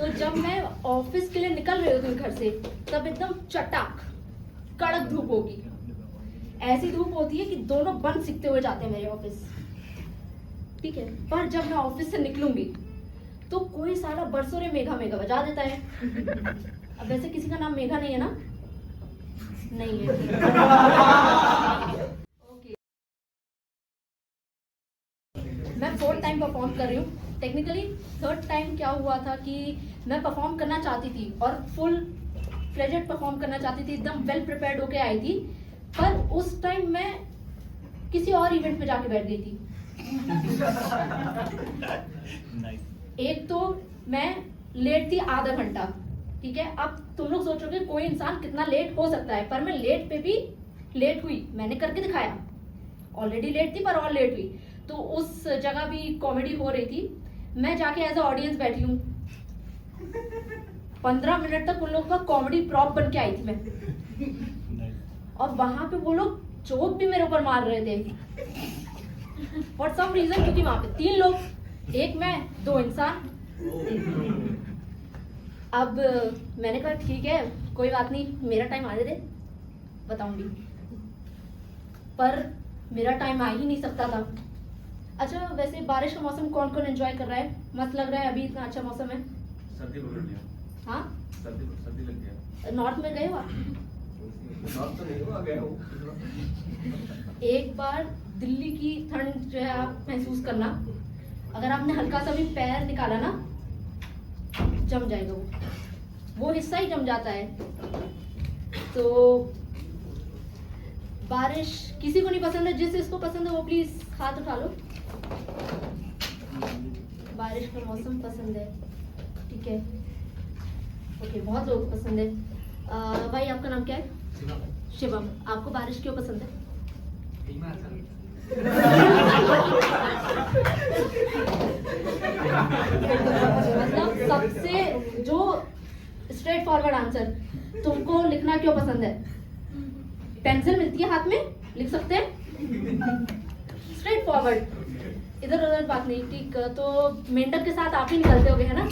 तो जब मैं ऑफिस के लिए निकल रही होती हूँ घर से, तब एकदम चटाक कड़क धूप होगी। ऐसी धूप होती है कि दोनों बन सिकते हुए जाते हैं मेरे ऑफिस, ठीक है। पर जब मैं ऑफिस से निकलूंगी तो कोई साला बरसों रे मेघा मेघा बजा देता है। अब वैसे किसी का नाम मेघा नहीं है ना? नहीं है। ओके, मैं 4th टाइम परफॉर्म कर रही हूँ। टेक्निकली 3rd टाइम क्या हुआ था कि मैं परफॉर्म करना चाहती थी और फुल फ्लेजेड परफॉर्म करना चाहती थी, एकदम वेल प्रिपेयर्ड होके आई थी। पर उस टाइम मैं किसी और इवेंट में जाके बैठ गई थी। एक तो मैं लेट थी आधा घंटा, ठीक है। अब तुम लोग सोचोगे कोई इंसान कितना लेट हो सकता है, पर मैं लेट पे भी लेट हुई, मैंने करके दिखाया। ऑलरेडी लेट थी पर और लेट हुई। तो उस जगह भी कॉमेडी हो रही थी, मैं जाके एज अ ऑडियंस बैठी हूँ। 15 मिनट तक उन लोगों का कॉमेडी प्रॉप बन के आई थी मैं। और वहां पे वो लोग जोक भी मेरे ऊपर मार रहे थे फॉर सम रीजन, क्योंकि वहां पे 3 लोग, एक मैं, 2 इंसान। अब मैंने कहा ठीक है कोई बात नहीं, मेरा टाइम आने दे, बताऊंगी। पर मेरा टाइम आ ही नहीं सकता था। अच्छा, वैसे बारिश का मौसम कौन कौन एंजॉय कर रहा है? मस्त लग रहा है, अभी इतना अच्छा मौसम है। सर्दी पकड़ लिया। हाँ, सर्दी लग गया। नॉर्थ में गए हो आप? नॉर्थ तो नहीं हुआ, गया हूँ। एक बार दिल्ली की ठंड जो है आप महसूस करना, अगर आपने हल्का सा भी पैर निकाला ना, जम जाएगा वो हिस्सा ही जम जाता है। तो बारिश किसी को नहीं पसंद है, जिस इसको पसंद है वो प्लीज हाथ उठा लो। बारिश का मौसम पसंद है, ठीक है, ओके, बहुत लोगों को पसंद है। भाई आपका नाम क्या है? शिवम। आपको बारिश क्यों पसंद है? मतलब सबसे जो स्ट्रेट फॉरवर्ड आंसर, तुमको लिखना क्यों पसंद है? पेंसिल मिलती है हाथ में, लिख सकते हैं, स्ट्रेट फॉरवर्ड, इधर उधर बात नहीं, ठीक। तो मेंढक के साथ आप ही निकलते होगे, है ना?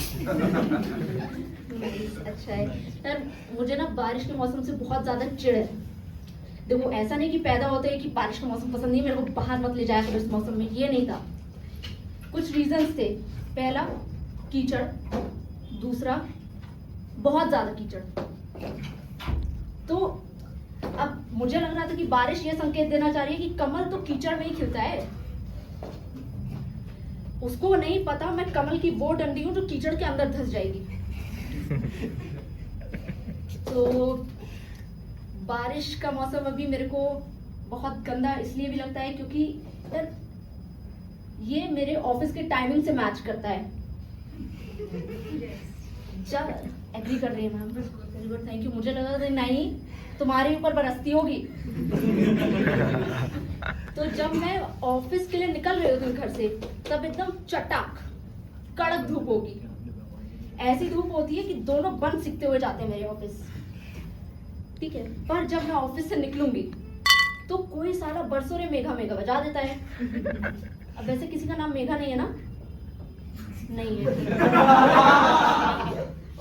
अच्छा है यार। मुझे ना बारिश के मौसम से बहुत ज्यादा चिढ़ है। देखो, ऐसा नहीं कि पैदा होते हैं कि बारिश का मौसम पसंद नहीं, मेरे को बाहर मत ले जाया करो इस मौसम में, ये नहीं था। कुछ रीजंस थे। पहला, कीचड़। दूसरा, बहुत ज्यादा कीचड़। तो अब मुझे लग रहा था कि बारिश ये संकेत देना चाह रही है कि कमल तो कीचड़ में ही खिलता है। उसको नहीं पता मैं कमल की वो डंडी हूं जो कीचड़ के अंदर धंस जाएगी। तो बारिश का मौसम अभी मेरे को बहुत गंदा इसलिए भी लगता है क्योंकि यार ये मेरे ऑफिस के टाइमिंग से मैच करता है। चल, एग्री कर रही है ma'am, very good, thank you. मुझे लगा था नहीं तुम्हारे ऊपर बरसती होगी। तो जब मैं ऑफिस के लिए निकल रही होती हूँ घर से, तब एकदम चटाक कड़क धूप होगी। ऐसी धूप होती है कि दोनों बन सिकते हुए जाते हैं मेरे ऑफिस, ठीक है। पर जब मैं ऑफिस से निकलूंगी तो कोई साला बरसों रे मेघा मेघा बजा देता है। अब वैसे किसी का नाम मेघा नहीं है ना? नहीं है।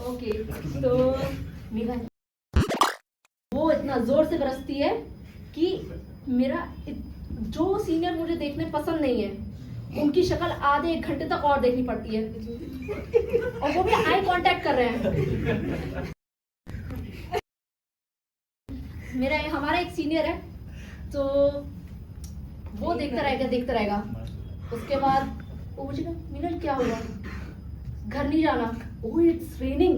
ओके, तो मेघा वो इतना जोर से बरसती है कि मेरा जो सीनियर मुझे देखने पसंद नहीं है, उनकी शक्ल आधे 1 घंटे तक और देखनी पड़ती है, और वो भी आई कांटेक्ट कर रहे हैं। हमारा एक सीनियर है, तो वो देखता रहेगा। उसके बाद वो पूछेगा, मीनल क्या हुआ, घर नहीं जाना? ओह, इट्स रेनिंग।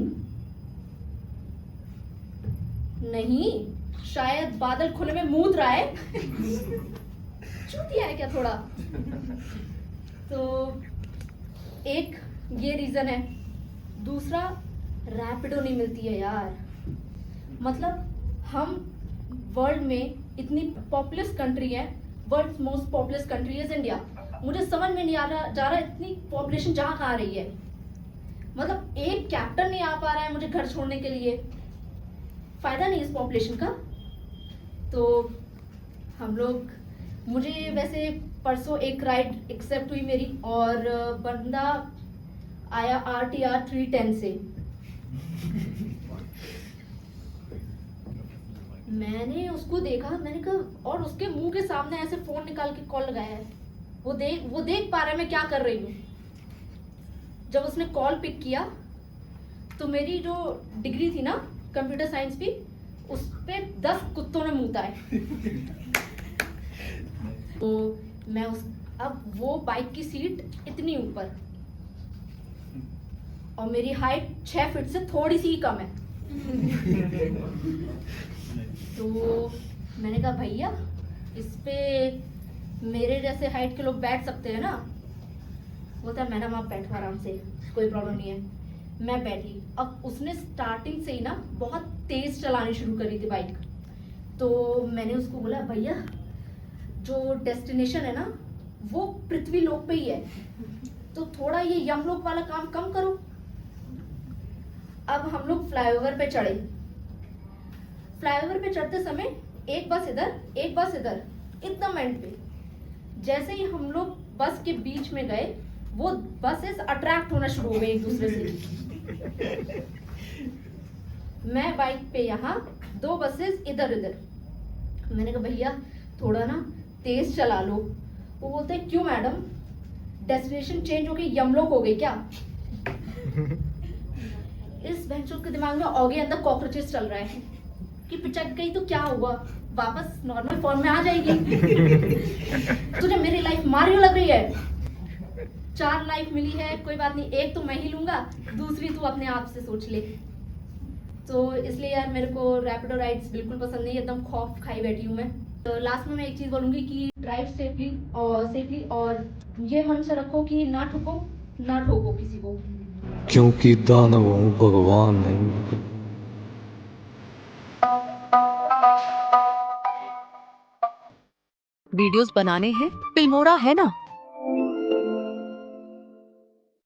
नहीं, शायद बादल खुले में मूत रहा है। चूतिया है क्या थोड़ा? तो एक ये रीजन है। दूसरा, रैपिडो नहीं मिलती है यार। मतलब हम वर्ल्ड में इतनी पॉपुलस कंट्री है, world most populous country is India. मुझे समझ में नहीं आ रहा जा रहा इतनी पॉपुलेशन जहाँ कहाँ आ रही है। मतलब एक कैप्टन नहीं आ पा रहा है मुझे घर छोड़ने के लिए, फायदा नहीं इस पॉपुलेशन का। तो हम लोग, मुझे वैसे परसों एक राइड एक्सेप्ट हुई मेरी, और बंदा आया RTR 310 से, मैंने उसको देखा, मैंने कहा, और उसके मुंह के सामने ऐसे फोन निकाल के कॉल लगाया है। वो देख पा रहा है मैं क्या कर रही हूँ। जब उसने कॉल पिक किया तो मेरी जो डिग्री थी ना कंप्यूटर साइंस की, उस पे 10 कुत्तों ने मुंह है। तो मैं अब वो बाइक की सीट इतनी ऊपर और मेरी हाइट 6 फीट से थोड़ी सी ही कम है। तो मैंने कहा भैया इस पे मेरे जैसे हाइट के लोग बैठ सकते हैं ना? बोलता है मैडम आप बैठो आराम से, कोई प्रॉब्लम नहीं है। मैं बैठी। अब उसने स्टार्टिंग से ही ना बहुत तेज चलानी शुरू करी थी बाइक। तो मैंने उसको बोला भैया जो डेस्टिनेशन है ना वो पृथ्वी लोक पे ही है, तो थोड़ा ये यमलोक वाला काम कम करो। अब हम लोग फ्लाईओवर पे चढ़े। फ्लाईओवर पे चढ़ते समय एक बस इधर एकदम एंड पे। जैसे ही हम लोग बस के बीच में गए, वो बसेस अट्रैक्ट होना शुरू हो गई एक दूसरे से। मैं बाइक पे यहाँ, 2 बसेस इधर उधर। मैंने कहा भैया थोड़ा ना तेज चला लो। वो बोलते हैं क्यों मैडम, डेस्टिनेशन चेंज हो गई, यमलोक हो गई क्या? इस बहनचोद के दिमाग में ऑगे अंदर कॉकरोचेस चल रहा है कि पिचक गई तो क्या हुआ, वापस नॉर्मल फॉर्म में आ जाएगी। तुझे मेरी लाइफ मारियो लग रही है? 4 लाइफ मिली है, कोई बात नहीं, एक तो मैं ही लूंगा, दूसरी तू अपने आप से सोच ले। तो इसलिए यार मेरे को रैपिडो राइड्स बिल्कुल पसंद नहीं, एकदम खौफ खाई बैठी हूँ मैं। तो लास्ट में मैं एक चीज बोलूंगी कि ड्राइव सेफली और ये मन से रखो कि ना ठोको किसी को। क्योंकि दानव हूँ भगवान नहीं। वीडियोस बनाने हैं, फिल्मोरा है ना।